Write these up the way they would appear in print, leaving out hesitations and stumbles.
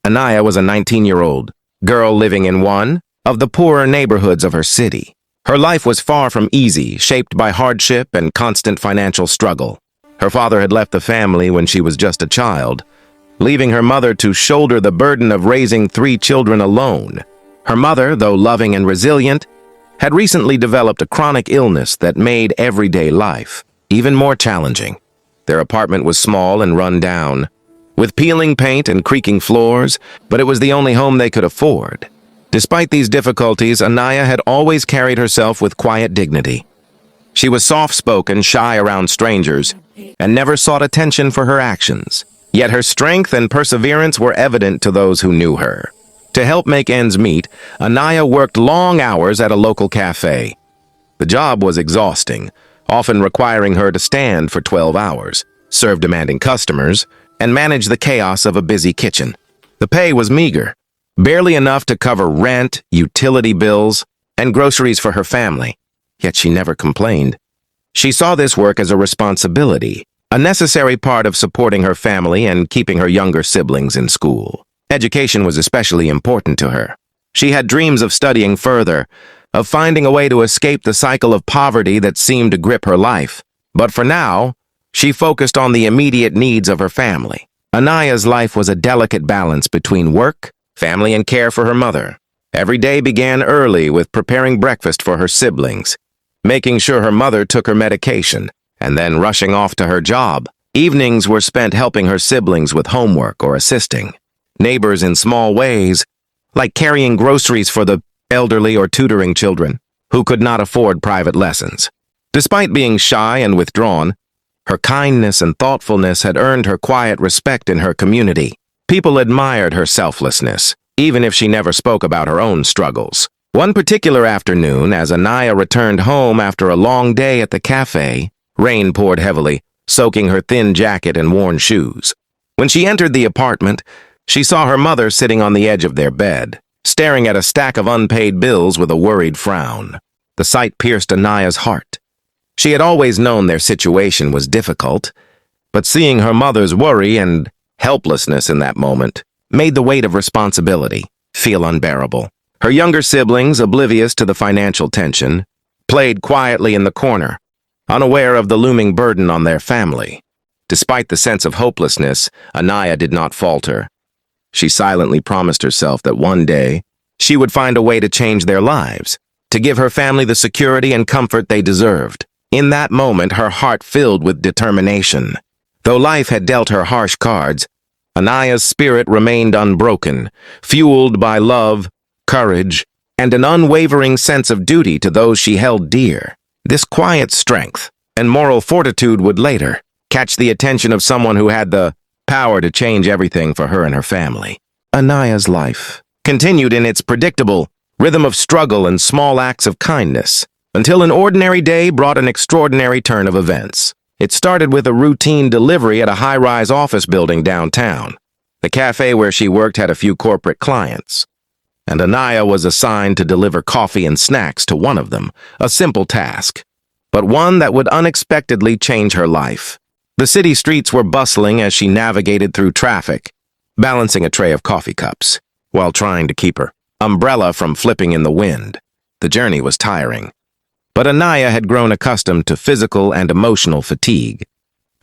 Anaya was a 19-year-old girl living in one of the poorer neighborhoods of her city. Her life was far from easy, shaped by hardship and constant financial struggle. Her father had left the family when she was just a child, leaving her mother to shoulder the burden of raising 3 children alone. Her mother, though loving and resilient, had recently developed a chronic illness that made everyday life even more challenging. Their apartment was small and run down, with peeling paint and creaking floors, but it was the only home they could afford. Despite these difficulties, Anaya had always carried herself with quiet dignity. She was soft-spoken, shy around strangers, and never sought attention for her actions. Yet her strength and perseverance were evident to those who knew her. To help make ends meet, Anaya worked long hours at a local cafe. The job was exhausting, often requiring her to stand for 12 hours, serve demanding customers, and manage the chaos of a busy kitchen. The pay was meager, barely enough to cover rent, utility bills, and groceries for her family. Yet she never complained. She saw this work as a responsibility, a necessary part of supporting her family and keeping her younger siblings in school. Education was especially important to her. She had dreams of studying further, of finding a way to escape the cycle of poverty that seemed to grip her life. But for now, she focused on the immediate needs of her family. Anaya's life was a delicate balance between work, family, and care for her mother. Every day began early with preparing breakfast for her siblings, making sure her mother took her medication, and then rushing off to her job. Evenings were spent helping her siblings with homework or assisting neighbors in small ways, like carrying groceries for the elderly or tutoring children who could not afford private lessons. Despite being shy and withdrawn, her kindness and thoughtfulness had earned her quiet respect in her community. People admired her selflessness, even if she never spoke about her own struggles. One particular afternoon, as Anaya returned home after a long day at the cafe, rain poured heavily, soaking her thin jacket and worn shoes. When she entered the apartment, she saw her mother sitting on the edge of their bed, staring at a stack of unpaid bills with a worried frown. The sight pierced Anaya's heart. She had always known their situation was difficult, but seeing her mother's worry and helplessness in that moment made the weight of responsibility feel unbearable. Her younger siblings, oblivious to the financial tension, played quietly in the corner, unaware of the looming burden on their family. Despite the sense of hopelessness, Anaya did not falter. She silently promised herself that one day she would find a way to change their lives, to give her family the security and comfort they deserved. In that moment, her heart filled with determination. Though life had dealt her harsh cards, Anaya's spirit remained unbroken, fueled by love, courage, and an unwavering sense of duty to those she held dear. This quiet strength and moral fortitude would later catch the attention of someone who had the power to change everything for her and her family. Anaya's life continued in its predictable rhythm of struggle and small acts of kindness, until an ordinary day brought an extraordinary turn of events. It started with a routine delivery at a high-rise office building downtown. The cafe where she worked had a few corporate clients, and Anaya was assigned to deliver coffee and snacks to one of them, a simple task, but one that would unexpectedly change her life. The city streets were bustling as she navigated through traffic, balancing a tray of coffee cups, while trying to keep her umbrella from flipping in the wind. The journey was tiring, but Anaya had grown accustomed to physical and emotional fatigue.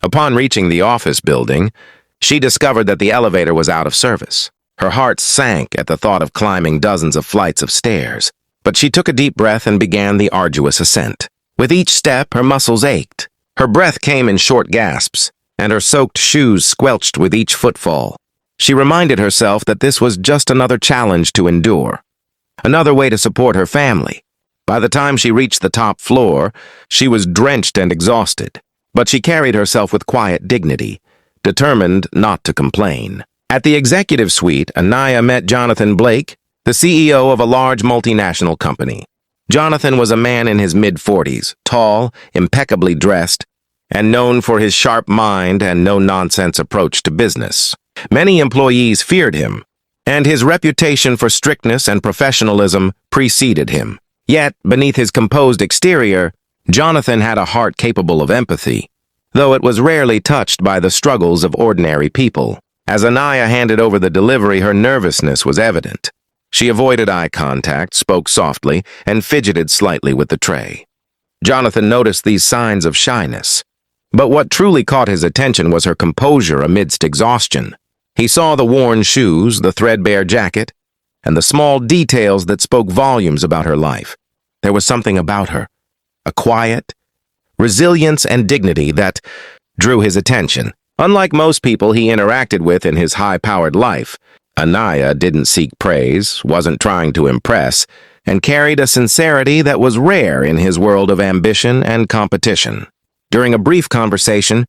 Upon reaching the office building, she discovered that the elevator was out of service. Her heart sank at the thought of climbing dozens of flights of stairs, but she took a deep breath and began the arduous ascent. With each step, her muscles ached. Her breath came in short gasps, and her soaked shoes squelched with each footfall. She reminded herself that this was just another challenge to endure, another way to support her family. By the time she reached the top floor, she was drenched and exhausted, but she carried herself with quiet dignity, determined not to complain. At the executive suite, Anaya met Jonathan Blake, the CEO of a large multinational company. Jonathan was a man in his mid-40s, tall, impeccably dressed, and known for his sharp mind and no-nonsense approach to business. Many employees feared him, and his reputation for strictness and professionalism preceded him. Yet, beneath his composed exterior, Jonathan had a heart capable of empathy, though it was rarely touched by the struggles of ordinary people. As Anaya handed over the delivery, her nervousness was evident. She avoided eye contact, spoke softly, and fidgeted slightly with the tray. Jonathan noticed these signs of shyness. But what truly caught his attention was her composure amidst exhaustion. He saw the worn shoes, the threadbare jacket, and the small details that spoke volumes about her life. There was something about her, a quiet, resilience and dignity that drew his attention. Unlike most people he interacted with in his high-powered life, Anaya didn't seek praise, wasn't trying to impress, and carried a sincerity that was rare in his world of ambition and competition. During a brief conversation,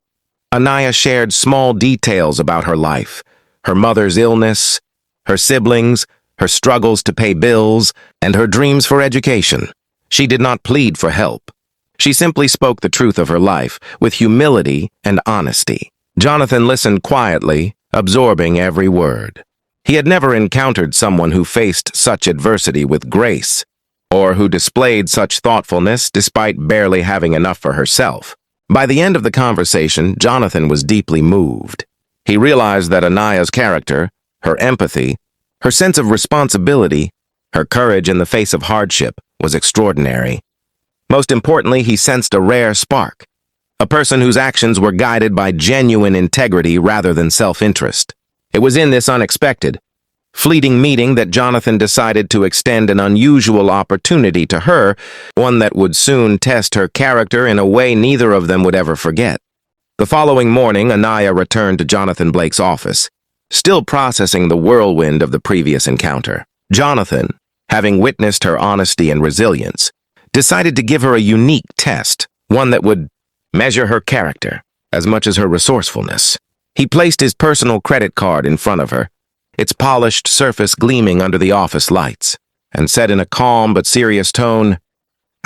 Anaya shared small details about her life, her mother's illness, her siblings, her struggles to pay bills, and her dreams for education. She did not plead for help. She simply spoke the truth of her life with humility and honesty. Jonathan listened quietly, absorbing every word. He had never encountered someone who faced such adversity with grace, or who displayed such thoughtfulness despite barely having enough for herself. By the end of the conversation, Jonathan was deeply moved. He realized that Anaya's character, her empathy, her sense of responsibility, her courage in the face of hardship was extraordinary. Most importantly, he sensed a rare spark, a person whose actions were guided by genuine integrity rather than self-interest. It was in this unexpected, fleeting meeting that Jonathan decided to extend an unusual opportunity to her, one that would soon test her character in a way neither of them would ever forget. The following morning, Anaya returned to Jonathan Blake's office, still processing the whirlwind of the previous encounter. Jonathan, having witnessed her honesty and resilience, decided to give her a unique test, one that would measure her character as much as her resourcefulness. He placed his personal credit card in front of her, its polished surface gleaming under the office lights, and said in a calm but serious tone,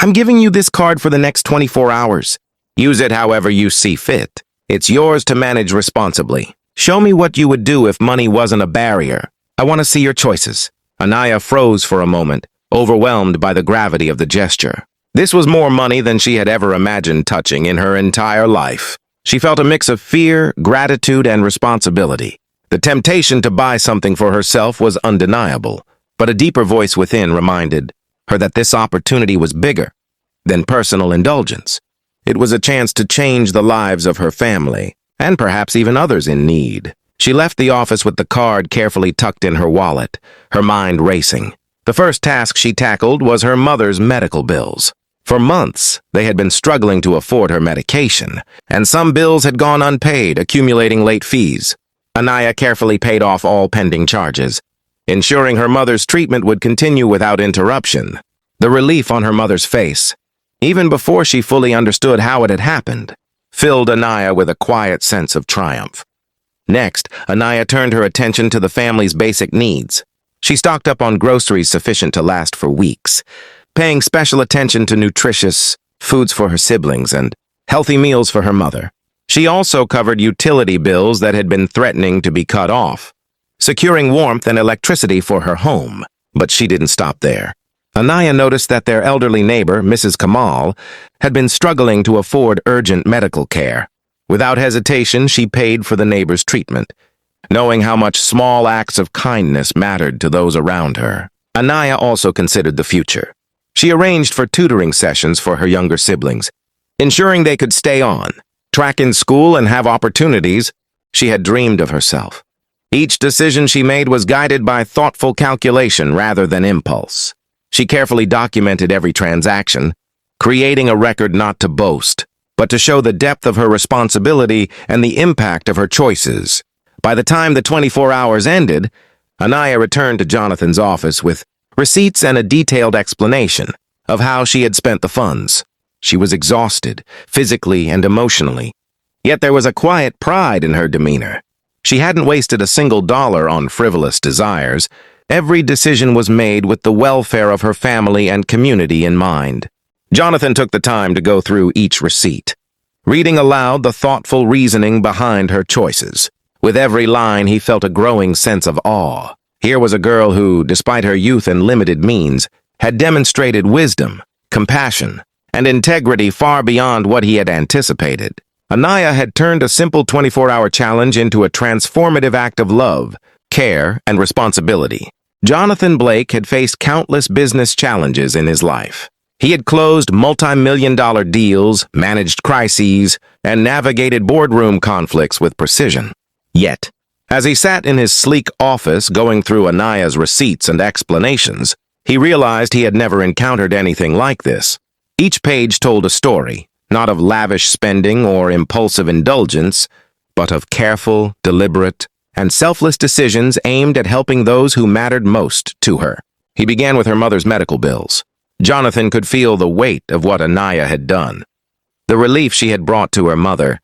"I'm giving you this card for the next 24 hours. Use it however you see fit. It's yours to manage responsibly. Show me what you would do if money wasn't a barrier. I want to see your choices." Anaya froze for a moment, overwhelmed by the gravity of the gesture. This was more money than she had ever imagined touching in her entire life. She felt a mix of fear, gratitude, and responsibility. The temptation to buy something for herself was undeniable, but a deeper voice within reminded her that this opportunity was bigger than personal indulgence. It was a chance to change the lives of her family, and perhaps even others in need. She left the office with the card carefully tucked in her wallet, her mind racing. The first task she tackled was her mother's medical bills. For months, they had been struggling to afford her medication, and some bills had gone unpaid, accumulating late fees. Anaya carefully paid off all pending charges, ensuring her mother's treatment would continue without interruption. The relief on her mother's face, even before she fully understood how it had happened, filled Anaya with a quiet sense of triumph. Next, Anaya turned her attention to the family's basic needs. She stocked up on groceries sufficient to last for weeks, paying special attention to nutritious foods for her siblings and healthy meals for her mother. She also covered utility bills that had been threatening to be cut off, securing warmth and electricity for her home. But she didn't stop there. Anaya noticed that their elderly neighbor, Mrs. Kamal, had been struggling to afford urgent medical care. Without hesitation, she paid for the neighbor's treatment, knowing how much small acts of kindness mattered to those around her. Anaya also considered the future. She arranged for tutoring sessions for her younger siblings, ensuring they could stay on track in school and have opportunities she had dreamed of herself. Each decision she made was guided by thoughtful calculation rather than impulse. She carefully documented every transaction, creating a record not to boast, but to show the depth of her responsibility and the impact of her choices. By the time the 24 hours ended, Anaya returned to Jonathan's office with receipts and a detailed explanation of how she had spent the funds. She was exhausted, physically and emotionally, yet there was a quiet pride in her demeanor. She hadn't wasted a single dollar on frivolous desires. Every decision was made with the welfare of her family and community in mind. Jonathan took the time to go through each receipt, reading aloud the thoughtful reasoning behind her choices. With every line, he felt a growing sense of awe. Here was a girl who, despite her youth and limited means, had demonstrated wisdom, compassion, and integrity far beyond what he had anticipated. Anaya had turned a simple 24-hour challenge into a transformative act of love, care, and responsibility. Jonathan Blake had faced countless business challenges in his life. He had closed multi-million-dollar deals, managed crises, and navigated boardroom conflicts with precision. Yet, as he sat in his sleek office going through Anaya's receipts and explanations, he realized he had never encountered anything like this. Each page told a story, not of lavish spending or impulsive indulgence, but of careful, deliberate, and selfless decisions aimed at helping those who mattered most to her. He began with her mother's medical bills. Jonathan could feel the weight of what Anaya had done. The relief she had brought to her mother,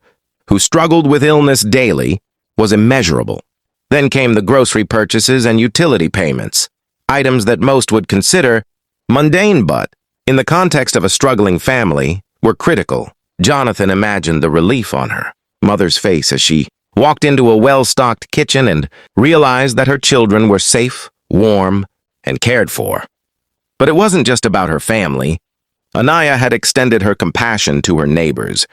who struggled with illness daily, was immeasurable. Then came the grocery purchases and utility payments, items that most would consider mundane but, in the context of a struggling family, were critical. Jonathan imagined the relief on her mother's face as she walked into a well-stocked kitchen and realized that her children were safe, warm, and cared for. But it wasn't just about her family. Anaya had extended her compassion to her neighbors,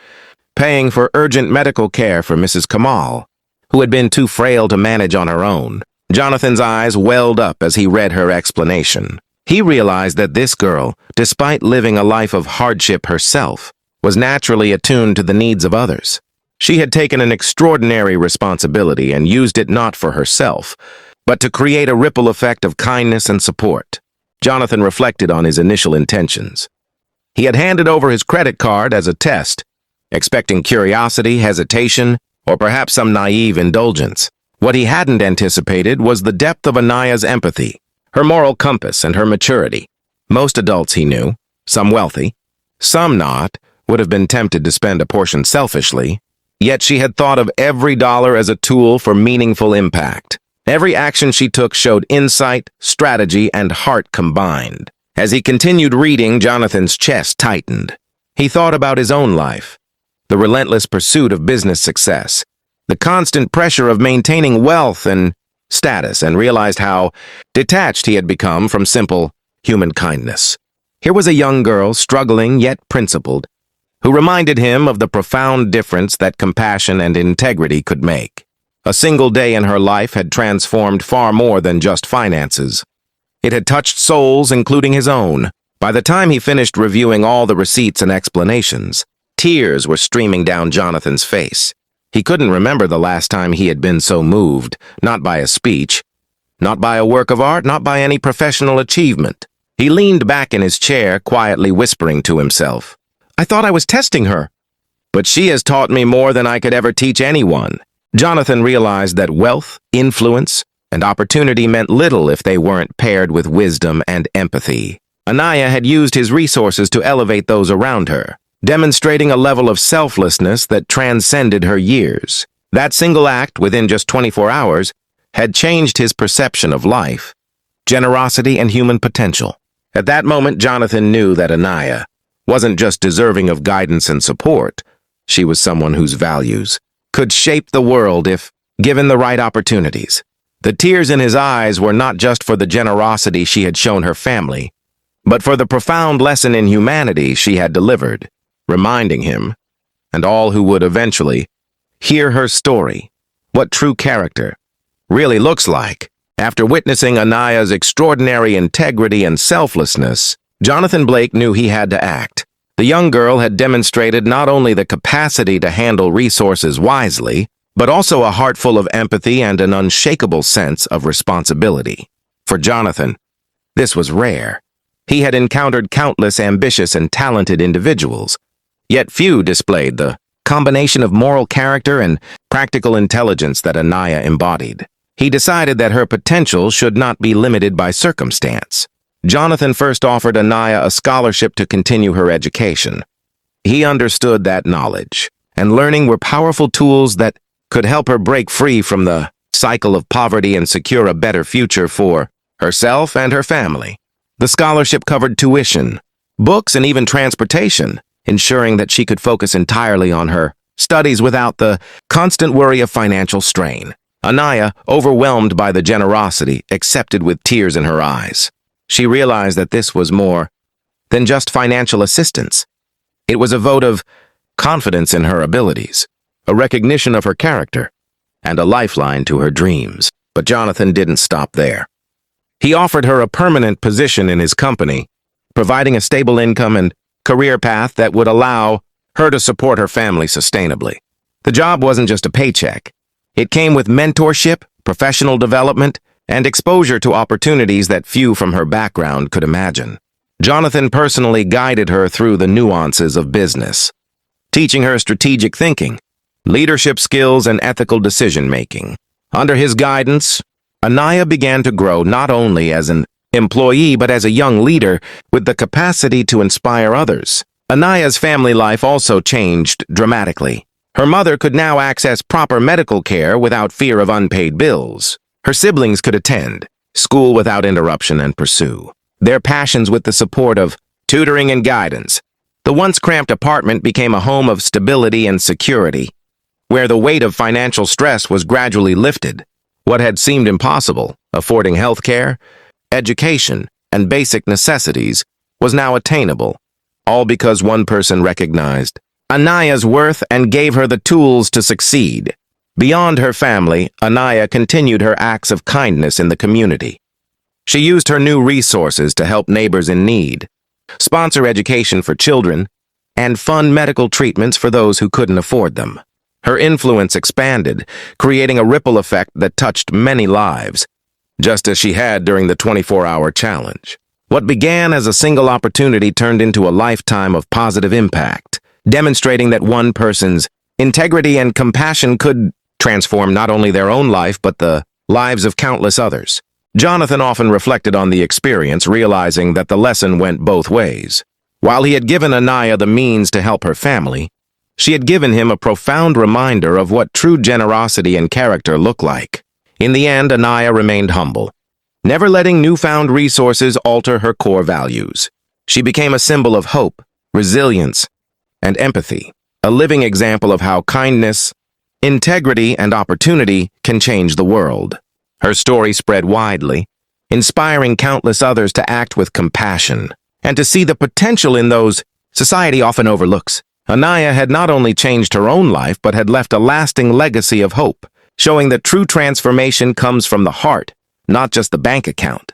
paying for urgent medical care for Mrs. Kamal, who had been too frail to manage on her own. Jonathan's eyes welled up as he read her explanation. He realized that this girl, despite living a life of hardship herself, was naturally attuned to the needs of others. She had taken an extraordinary responsibility and used it not for herself, but to create a ripple effect of kindness and support. Jonathan reflected on his initial intentions. He had handed over his credit card as a test, expecting curiosity, hesitation, or perhaps some naive indulgence. What he hadn't anticipated was the depth of Anaya's empathy, her moral compass, and her maturity. Most adults he knew, some wealthy, some not, would have been tempted to spend a portion selfishly, yet she had thought of every dollar as a tool for meaningful impact. Every action she took showed insight, strategy, and heart combined. As he continued reading, Jonathan's chest tightened. He thought about his own life, the relentless pursuit of business success, the constant pressure of maintaining wealth and status, and realized how detached he had become from simple human kindness. Here was a young girl, struggling yet principled, who reminded him of the profound difference that compassion and integrity could make. A single day in her life had transformed far more than just finances. It had touched souls, including his own. By the time he finished reviewing all the receipts and explanations, tears were streaming down Jonathan's face. He couldn't remember the last time he had been so moved, not by a speech, not by a work of art, not by any professional achievement. He leaned back in his chair, quietly whispering to himself, "I thought I was testing her, but she has taught me more than I could ever teach anyone." Jonathan realized that wealth, influence, and opportunity meant little if they weren't paired with wisdom and empathy. Anaya had used his resources to elevate those around her, demonstrating a level of selflessness that transcended her years. That single act, within just 24 hours, had changed his perception of life, generosity, and human potential. At that moment, Jonathan knew that Anaya wasn't just deserving of guidance and support. She was someone whose values could shape the world if given the right opportunities. The tears in his eyes were not just for the generosity she had shown her family, but for the profound lesson in humanity she had delivered, reminding him, and all who would eventually hear her story, what true character really looks like. After witnessing Anaya's extraordinary integrity and selflessness, Jonathan Blake knew he had to act. The young girl had demonstrated not only the capacity to handle resources wisely, but also a heart full of empathy and an unshakable sense of responsibility. For Jonathan, this was rare. He had encountered countless ambitious and talented individuals, yet few displayed the combination of moral character and practical intelligence that Anaya embodied. He decided that her potential should not be limited by circumstance. Jonathan first offered Anaya a scholarship to continue her education. He understood that knowledge and learning were powerful tools that could help her break free from the cycle of poverty and secure a better future for herself and her family. The scholarship covered tuition, books, and even transportation, ensuring that she could focus entirely on her studies without the constant worry of financial strain. Anaya, overwhelmed by the generosity, accepted with tears in her eyes. She realized that this was more than just financial assistance. It was a vote of confidence in her abilities, a recognition of her character, and a lifeline to her dreams. But Jonathan didn't stop there. He offered her a permanent position in his company, providing a stable income and career path that would allow her to support her family sustainably. The job wasn't just a paycheck. It came with mentorship, professional development, and exposure to opportunities that few from her background could imagine. Jonathan personally guided her through the nuances of business, teaching her strategic thinking, leadership skills, and ethical decision-making. Under his guidance, Anaya began to grow not only as an employee but as a young leader with the capacity to inspire others. Anaya's family life also changed dramatically. Her mother could now access proper medical care without fear of unpaid bills. Her siblings could attend school without interruption and pursue their passions with the support of tutoring and guidance. The once cramped apartment became a home of stability and security, where the weight of financial stress was gradually lifted. What had seemed impossible, affording health care, education, and basic necessities, was now attainable, all because one person recognized Anaya's worth and gave her the tools to succeed. Beyond her family, Anaya continued her acts of kindness in the community. She used her new resources to help neighbors in need, sponsor education for children, and fund medical treatments for those who couldn't afford them. Her influence expanded, creating a ripple effect that touched many lives, just as she had during the 24-hour challenge. What began as a single opportunity turned into a lifetime of positive impact, demonstrating that one person's integrity and compassion could transform not only their own life but the lives of countless others. Jonathan often reflected on the experience, realizing that the lesson went both ways. While he had given Anaya the means to help her family, she had given him a profound reminder of what true generosity and character look like. In the end, Anaya remained humble, never letting newfound resources alter her core values. She became a symbol of hope, resilience, and empathy, a living example of how kindness, integrity, and opportunity can change the world. Her story spread widely, inspiring countless others to act with compassion and to see the potential in those society often overlooks. Anaya had not only changed her own life but had left a lasting legacy of hope, showing that true transformation comes from the heart, not just the bank account.